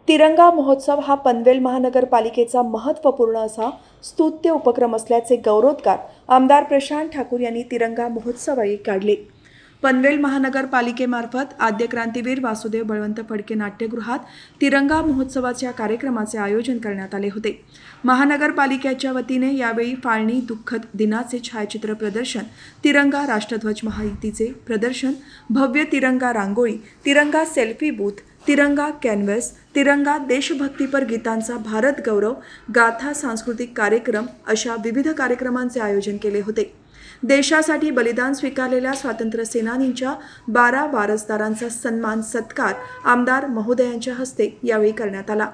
तिरंगा महोत्सव हा पनवेल महानगरपालिकेचा महत्त्वपूर्ण असा स्तुत्य उपक्रम असल्याचे गौरवोद्गार आमदार प्रशांत ठाकूर यांनी तिरंगा महोत्सववेळी काढले। पनवेल महानगरपालिकेमार्फत आद्य क्रांतीवीर वासुदेव बळवंत फडके नाट्यगृहात तिरंगा महोत्सवाच्या कार्यक्रमाचे आयोजन करण्यात आले होते। महानगरपालिकेच्या वतीने यावेळी फाळणी दुःखद दिनाचे छायाचित्र प्रदर्शन, तिरंगा राष्ट्रध्वज महायुतीचे प्रदर्शन, भव्य तिरंगा रांगोळी, तिरंगा सेल्फी बूथ, तिरंगा कॅनव्हस, तिरंगा देशभक्तीपर गीतांचा भारत गौरव गाथा सांस्कृतिक कार्यक्रम अशा विविध कार्यक्रमांचे आयोजन केले होते। देशासाठी बलिदान स्वीकारलेल्या स्वातंत्र्य सेनानींच्या 12 वारसदारांचा सन्मान सत्कार आमदार महोदयांच्या हस्ते यावेळी करण्यात आला।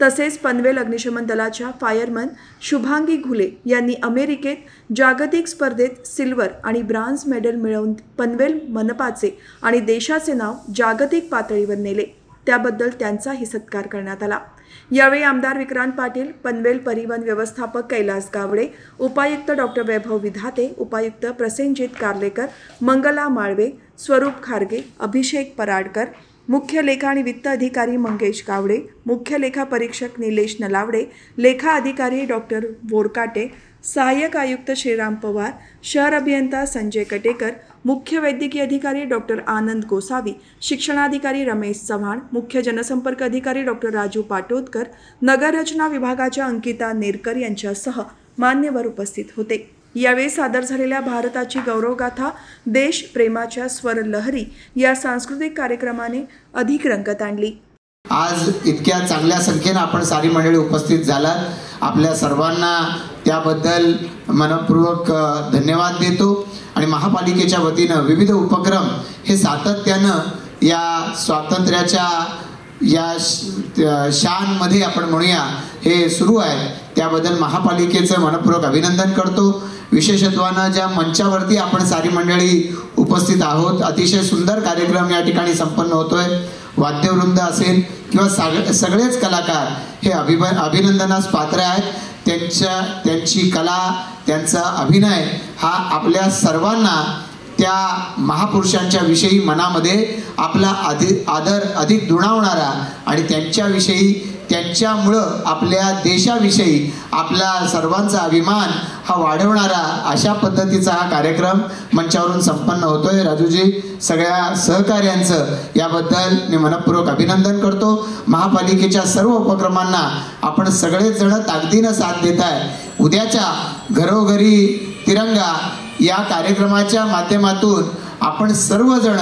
तसेच पनवेल अग्निशमन दलाच्या फायरमन शुभांगी घुले यांनी अमेरिकेत जागतिक स्पर्धेत सिल्वर आणि ब्रॉन्झ मेडल मिळवून पनवेल मनपाचे आणि देशाचे नाव जागतिक पातळीवर नेले, त्याबद्दल त्यांचाही सत्कार करण्यात आला। यावेळी आमदार विक्रांत पाटील, पनवेल परिवहन व्यवस्थापक कैलास गावडे, उपायुक्त डॉक्टर वैभव विधाते, उपायुक्त प्रसेनजीत कारलेकर, मंगला माळवे, स्वरूप खारगे, अभिषेक पराडकर, मुख्य लेखा आणि वित्त अधिकारी मंगेश गावडे, मुख्य लेखा परीक्षक निलेश नलावडे, लेखा अधिकारी डॉक्टर बोरकाटे, सहाय्यक आयुक्त श्रीराम पवार, शहर अभियंता संजय कटेकर, मुख्य वैद्यकीय अधिकारी डॉक्टर आनंद गोसावी, शिक्षणाधिकारी रमेश चव्हाण, मुख्य जनसंपर्क अधिकारी डॉक्टर राजू पाटोदकर, नगररचना विभागाच्या अंकिता नेरकर यांच्यासह मान्यवर उपस्थित होते। यावेळी सादर झालेल्या भारताची गौरवगाथा देश प्रेमाच्या स्वर लहरी या सांस्कृतिक कार्यक्रमाने अधिक रंगत आणली। आज इतक्या चांगल्या संख्येने आपण सारी मंडळी उपस्थित झालात, आपल्या सर्वांना त्याबद्दल मनपूर्वक धन्यवाद देतो। आणि महापालिकेच्या वतीनं विविध उपक्रम हे सातत्यानं या स्वातंत्र्याच्या या शानमध्ये आपण म्हणूया हे सुरू आहे, त्याबद्दल महापालिकेचं मनपूर्वक अभिनंदन करतो। विशेषत्वानं ज्या मंचावरती आपण सारी मंडळी उपस्थित आहोत, अतिशय सुंदर कार्यक्रम या ठिकाणी संपन्न होतोय। वाद्यवृंद असेल किंवा सगळेच कलाकार हे अभिनंदनास पात्र आहेत। त्यांची कला, त्यांचा अभिनय हा आपल्या सर्वांना त्या महापुरुषांच्या विषयी मनामध्ये आपला आदर अधिक दुणावणारा आणि त्यांच्याविषयी, त्यांच्यामुळं आपल्या देशाविषयी आपला सर्वांचा अभिमान हा वाढवणारा अशा पद्धतीचा हा कार्यक्रम मंचावरून संपन्न होतोय। राजूजी, सगळ्या सहकार्यांचं याबद्दल मी मनपूर्वक अभिनंदन करतो। महापालिकेच्या सर्व उपक्रमांना आपण सगळेच जण ताकदीनं साथ देत आहे। उद्याच्या घरोघरी तिरंगा या कार्यक्रमाच्या माध्यमातून आपण सर्वजण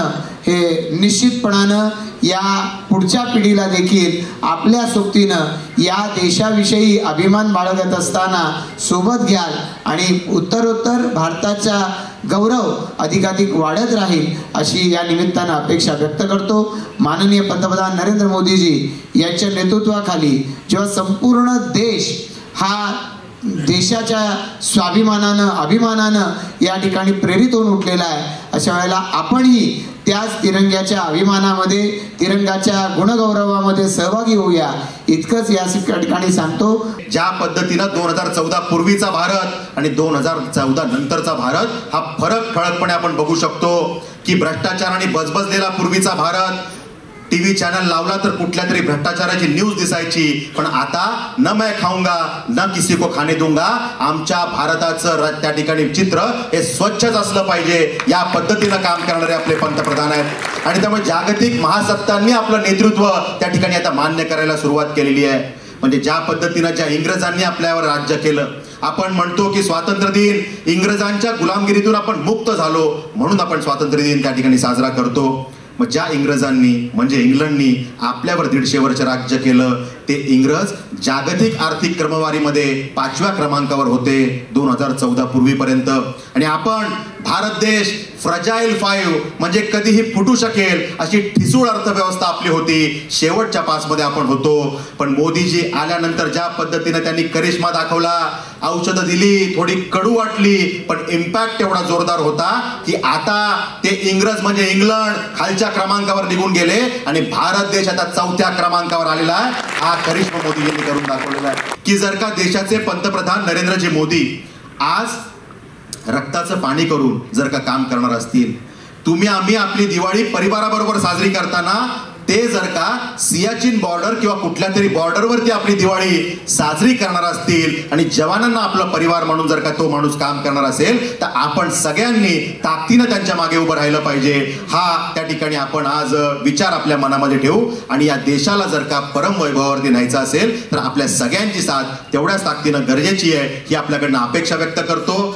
हे निश्चितपणानं या पुढच्या पिढीला देखील आपल्या सोबतीनं या देशाविषयी अभिमान बाळगत असताना सोबत घ्याल आणि उत्तरोत्तर भारताचा गौरव अधिकाधिक वाढत राहील अशी या निमित्तानं अपेक्षा व्यक्त करतो। माननीय पंतप्रधान नरेंद्र मोदीजी यांच्या नेतृत्वाखाली जेव्हा संपूर्ण देश हा देशाच्या स्वाभिमानानं, अभिमानानं या ठिकाणी प्रेरित होऊन उठलेला आहे, अशा वेळेला आपणही त्याच तिरंग्याच्या अभिमानामध्ये, तिरंगाच्या गुणगौरवामध्ये सहभागी होऊया, इतकंच या ठिकाणी सांगतो। ज्या पद्धतीनं 2014 पूर्वीचा भारत आणि 2014 नंतरचा भारत हा फरक ठळकपणे आपण बघू शकतो की भ्रष्टाचाराने बजबजलेला पूर्वीचा भारत, टीव्ही चॅनल लावला तर कुठल्या तरी भ्रष्टाचाराची न्यूज दिसायची, पण आता न मैं खाऊंगा न किसी को खाने दूंगा, आमच्या भारताचं त्या ठिकाणी चित्र हे स्वच्छच असलं पाहिजे या पद्धतीनं काम करणारे आपले पंतप्रधान आहेत। आणि त्यामुळे जागतिक महासत्तांनी आपलं नेतृत्व त्या ठिकाणी आता मान्य करायला सुरुवात केलेली आहे। म्हणजे ज्या पद्धतीनं ज्या इंग्रजांनी आपल्यावर राज्य केलं, आपण म्हणतो की स्वातंत्र्य दिन इंग्रजांच्या गुलामगिरीतून आपण मुक्त झालो म्हणून आपण स्वातंत्र्य दिन त्या ठिकाणी साजरा करतो। मग ज्या इंग्रजांनी म्हणजे इंग्लंडनी आपल्यावर 150 वर्ष राज्य केलं, ते इंग्रज जागतिक आर्थिक क्रमवारीमध्ये 5व्या क्रमांकावर होते 2014 पूर्वीपर्यंत। आणि आपण भारत देश फ्रजाईल 5 म्हणजे कधीही फुटू शकेल अशी ठिसूळ अर्थव्यवस्था आपली होती, शेवटच्या 5 मध्ये आपण होतो। पण मोदीजी आल्यानंतर ज्या पद्धतीने त्यांनी करिश्मा दाखवला, औषधं दिली, थोडी कडू वाटली, पण इम्पॅक्ट एवढा जोरदार होता की आता ते इंग्रज म्हणजे इंग्लंड खालच्या क्रमांकावर निघून गेले आणि भारत देश आता 4थ्या क्रमांकावर आलेला आहे। हा करिश्मा मोदीजींनी करून दाखवलेला आहे की जर का देशाचे पंतप्रधान नरेंद्रजी मोदी आज रक्ताचं पाणी करून जर का काम करणार असतील, तुम्ही आम्ही आपली दिवाळी परिवाराबरोबर साजरी करताना ते जर का सियाचीन बॉर्डर किंवा कुठल्या तरी बॉर्डरवरती आपली दिवाळी साजरी करणार असतील आणि जवानांना आपला परिवार म्हणून जर का तो माणूस काम करणार असेल, तर आपण सगळ्यांनी ताकदीनं त्यांच्या मागे उभं राहिलं पाहिजे. हा त्या ठिकाणी आपण आज विचार आपल्या मनामध्ये ठेवू आणि या देशाला जर का परम वैभवावरती न्यायचं असेल तर आपल्या सगळ्यांची साथ तेवढ्याच ताकदीनं गरजेची आहे ही आपल्याकडनं अपेक्षा व्यक्त करतो.